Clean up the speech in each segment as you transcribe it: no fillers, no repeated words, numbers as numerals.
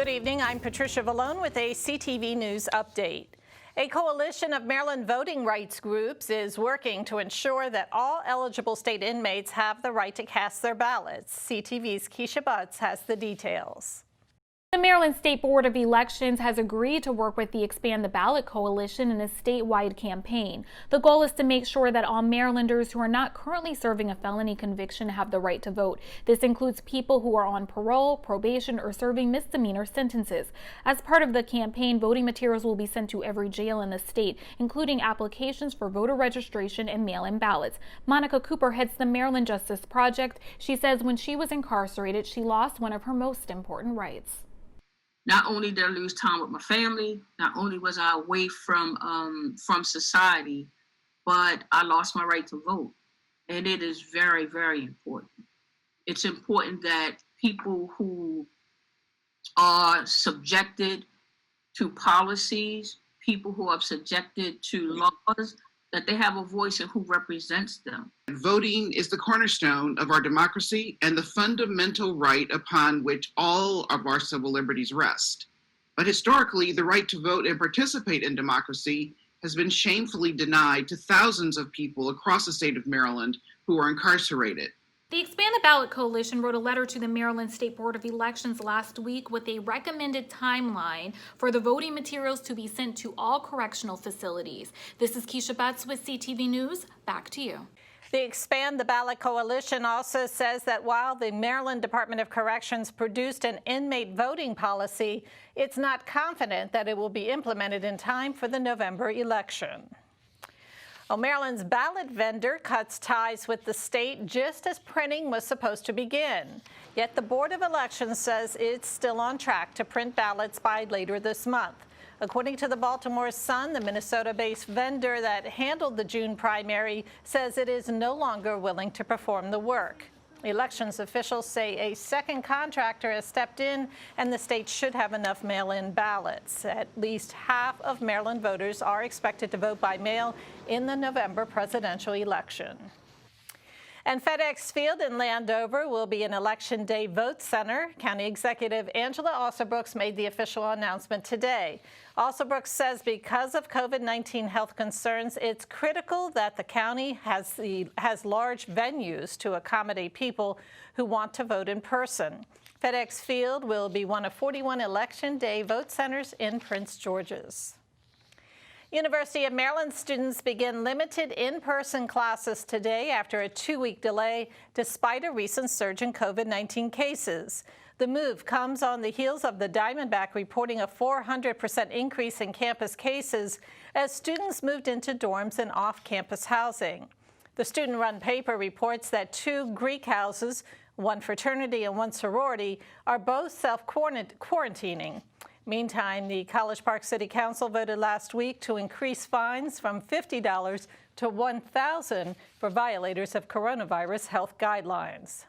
Good evening. I'm Patricia Vallone with a CTV News update. A coalition of Maryland voting rights groups is working to ensure that all eligible state inmates have the right to cast their ballots. CTV's Keisha Butts has the details. The Maryland State Board of Elections has agreed to work with the Expand the Ballot Coalition in a statewide campaign. The goal is to make sure that all Marylanders who are not currently serving a felony conviction have the right to vote. This includes people who are on parole, probation, or serving misdemeanor sentences. As part of the campaign, voting materials will be sent to every jail in the state, including applications for voter registration and mail-in ballots. Monica Cooper heads the Maryland Justice Project. She says when she was incarcerated, she lost one of her most important rights. Not only did I lose time with my family, not only was I away from society, but I lost my right to vote. And it is very, very important. It's important that people who are subjected to policies, people who are subjected to laws, that they have a voice in who represents them. Voting is the cornerstone of our democracy and the fundamental right upon which all of our civil liberties rest. But historically, the right to vote and participate in democracy has been shamefully denied to thousands of people across the state of Maryland who are incarcerated. The Expand the Ballot Coalition wrote a letter to the Maryland State Board of Elections last week with a recommended timeline for the voting materials to be sent to all correctional facilities. This is Keisha Butts with CTV News. Back to you. The Expand the Ballot Coalition also says that while the Maryland Department of Corrections produced an inmate voting policy, it's not confident that it will be implemented in time for the November election. Maryland's ballot vendor cuts ties with the state just as printing was supposed to begin. Yet the Board of Elections says it's still on track to print ballots by later this month. According to the Baltimore Sun, the Minnesota-based vendor that handled the June primary says it is no longer willing to perform the work. Elections officials say a second contractor has stepped in and the state should have enough mail-in ballots. At least half of Maryland voters are expected to vote by mail in the November presidential election. And FedEx Field in Landover will be an Election Day vote center. County Executive Angela Alsobrooks made the official announcement today. Alsobrooks says because of COVID-19 health concerns, it's critical that the county has large venues to accommodate people who want to vote in person. FedEx Field will be one of 41 Election Day vote centers in Prince George's. University of Maryland students begin limited in-person classes today after a 2-week delay, despite a recent surge in COVID-19 cases. The move comes on the heels of the Diamondback reporting a 400% increase in campus cases as students moved into dorms and off-campus housing. The student-run paper reports that 2 Greek houses, one fraternity and one sorority, are both self-quarantining. Meantime, the College Park City Council voted last week to increase fines from $50 to $1,000 for violators of coronavirus health guidelines.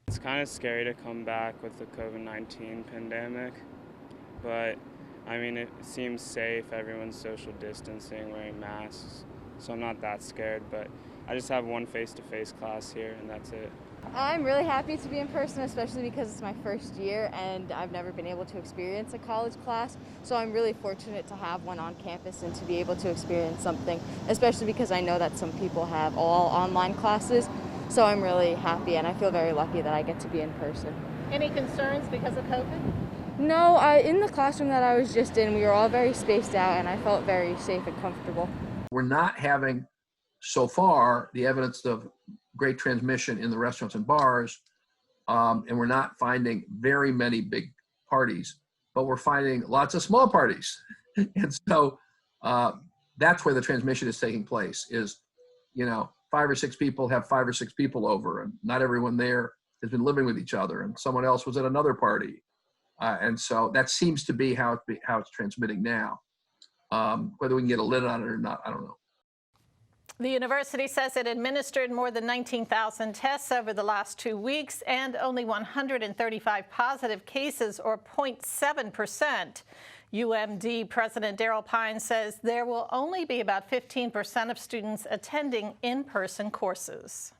It's kind of scary to come back with the COVID-19 pandemic, but I mean, it seems safe. Everyone's social distancing, wearing masks, so I'm not that scared, but I just have one face-to-face class here, and that's it. I'm really happy to be in person, especially because it's my first year and I've never been able to experience a college class. So I'm really fortunate to have one on campus and to be able to experience something, especially because I know that some people have all online classes. So I'm really happy and I feel very lucky that I get to be in person. Any concerns because of COVID? No, in the classroom that I was just in, we were all very spaced out and I felt very safe and comfortable. We're not having, so far, the evidence of great transmission in the restaurants and bars, and we're not finding very many big parties, but we're finding lots of small parties. And so that's where the transmission is taking place is, 5 or 6 people have 5 or 6 people over, and not everyone there has been living with each other, and someone else was at another party. And so that seems to be how it's transmitting now. Whether we can get a lid on it or not, I don't know. The university says it administered more than 19,000 tests over the last 2 weeks and only 135 positive cases, or 0.7%. UMD President Darrell Pine says there will only be about 15% of students attending in-person courses.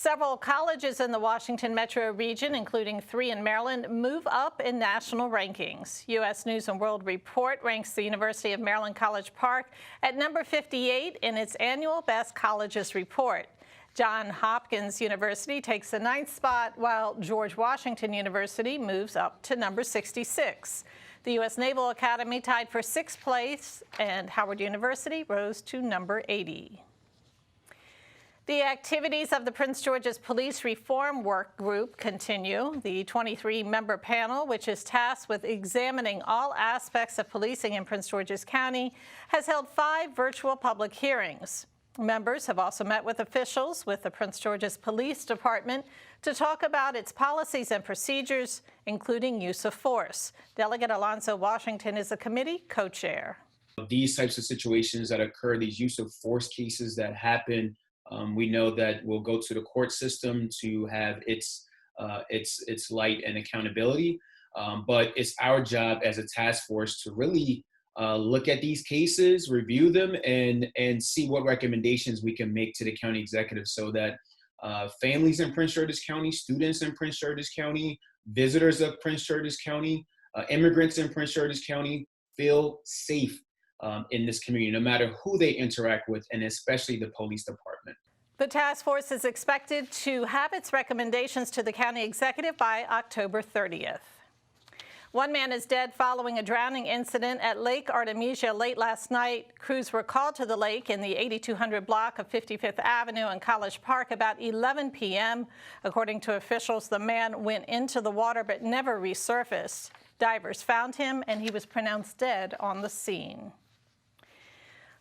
Several colleges in the Washington metro region, including 3 in Maryland, move up in national rankings. U.S. News & World Report ranks the University of Maryland College Park at number 58 in its annual Best Colleges report. Johns Hopkins University takes the 9th spot, while George Washington University moves up to number 66. The U.S. Naval Academy tied for 6th place, and Howard University rose to number 80. The activities of the Prince George's Police Reform Work Group continue. The 23-member panel, which is tasked with examining all aspects of policing in Prince George's County, has held 5 virtual public hearings. Members have also met with officials with the Prince George's Police Department to talk about its policies and procedures, including use of force. Delegate Alonzo Washington is the committee co-chair. These types of situations that occur, these use of force cases that happen, we know that we'll go to the court system to have its light and accountability. But it's our job as a task force to really look at these cases, review them, and see what recommendations we can make to the county executive so that families in Prince George's County, students in Prince George's County, visitors of Prince George's County, immigrants in Prince George's County feel safe in this community, no matter who they interact with, and especially the police department. The task force is expected to have its recommendations to the county executive by October 30th. One man is dead following a drowning incident at Lake Artemisia late last night. Crews were called to the lake in the 8200 block of 55th Avenue and College Park about 11 p.m. According to officials, the man went into the water but never resurfaced. Divers found him and he was pronounced dead on the scene.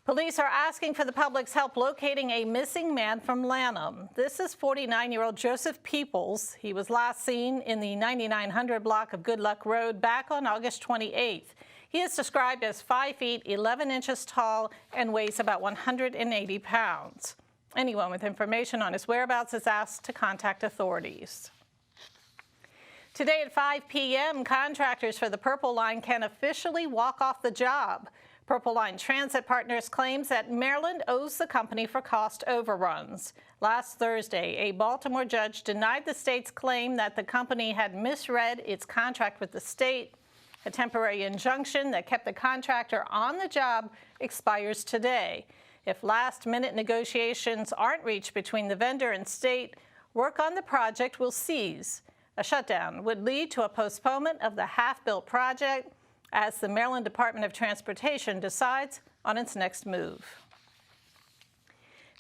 Police are asking for the public's help locating a missing man from Lanham. This is 49-year-old Joseph Peoples. He was last seen in the 9900 block of Good Luck Road back on August 28th. He is described as 5 feet 11 inches tall and weighs about 180 pounds. Anyone with information on his whereabouts is asked to contact authorities. Today at 5 p.m., contractors for the Purple Line can officially walk off the job. Purple Line Transit Partners claims that Maryland owes the company for cost overruns. Last Thursday, a Baltimore judge denied the state's claim that the company had misread its contract with the state. A temporary injunction that kept the contractor on the job expires today. If last-minute negotiations aren't reached between the vendor and state, work on the project will cease. A shutdown would lead to a postponement of the half-built project as the Maryland Department of Transportation decides on its next move.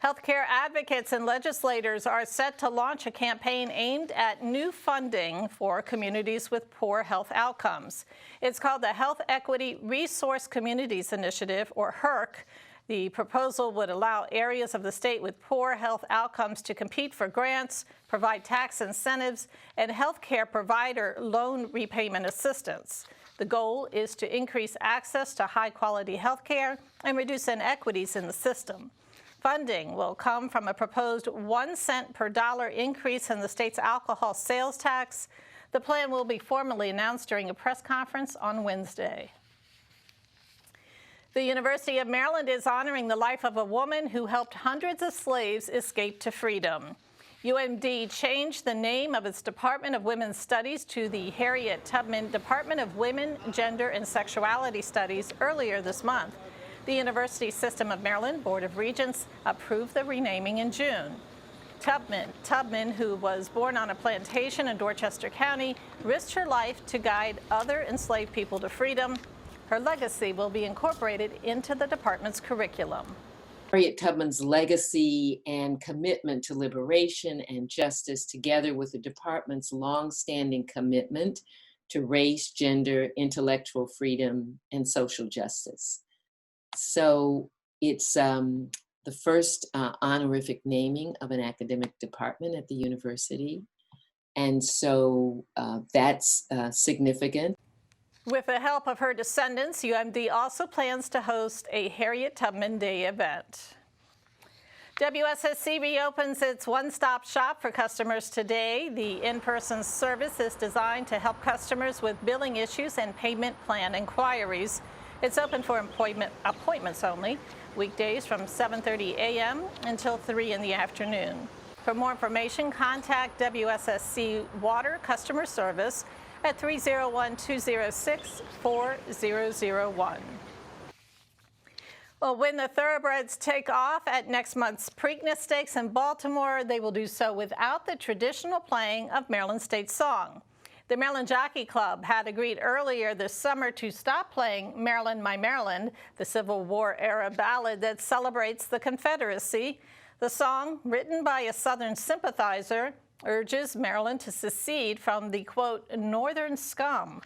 Healthcare advocates and legislators are set to launch a campaign aimed at new funding for communities with poor health outcomes. It's called the Health Equity Resource Communities Initiative, or HERC. The proposal would allow areas of the state with poor health outcomes to compete for grants, provide tax incentives, and healthcare provider loan repayment assistance. The goal is to increase access to high-quality health care and reduce inequities in the system. Funding will come from a proposed 1 cent per dollar increase in the state's alcohol sales tax. The plan will be formally announced during a press conference on Wednesday. The University of Maryland is honoring the life of a woman who helped hundreds of slaves escape to freedom. UMD changed the name of its Department of Women's Studies to the Harriet Tubman Department of Women, Gender, and Sexuality Studies earlier this month. The University System of Maryland Board of Regents approved the renaming in June. Tubman, who was born on a plantation in Dorchester County, risked her life to guide other enslaved people to freedom. Her legacy will be incorporated into the department's curriculum. Harriet Tubman's legacy and commitment to liberation and justice, together with the department's longstanding commitment to race, gender, intellectual freedom, and social justice. So it's the first honorific naming of an academic department at the university. And so that's significant. With the help of her descendants, UMD also plans to host a Harriet Tubman Day event. WSSC reopens its one-stop shop for customers today. The in-person service is designed to help customers with billing issues and payment plan inquiries. It's open for appointments only, weekdays from 7:30 a.m. until 3 in the afternoon. For more information, contact WSSC Water Customer Service at 301-206-4001. Well, when the Thoroughbreds take off at next month's Preakness Stakes in Baltimore, they will do so without the traditional playing of Maryland State Song. The Maryland Jockey Club had agreed earlier this summer to stop playing Maryland, My Maryland, the Civil War-era ballad that celebrates the Confederacy. The song, written by a Southern sympathizer, urges Maryland to secede from the, quote, Northern scum.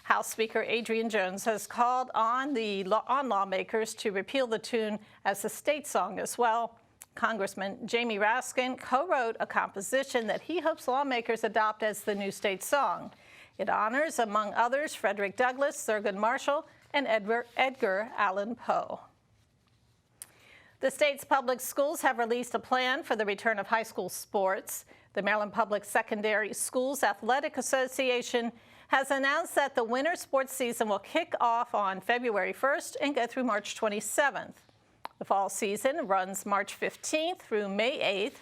House Speaker Adrian Jones has called on lawmakers to repeal the tune as a state song as well. Congressman Jamie Raskin co-wrote a composition that he hopes lawmakers adopt as the new state song. It honors, among others, Frederick Douglass, Thurgood Marshall, and Edgar Allan Poe. The state's public schools have released a plan for the return of high school sports. The Maryland Public Secondary Schools Athletic Association has announced that the winter sports season will kick off on February 1st and go through March 27th. The fall season runs March 15th through May 8th,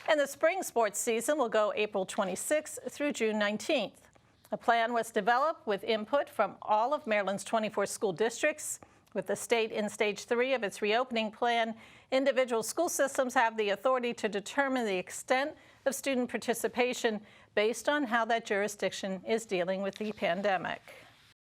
and the spring sports season will go April 26th through June 19th. A plan was developed with input from all of Maryland's 24 school districts. With the state in stage 3 of its reopening plan, individual school systems have the authority to determine the extent of student participation based on how that jurisdiction is dealing with the pandemic.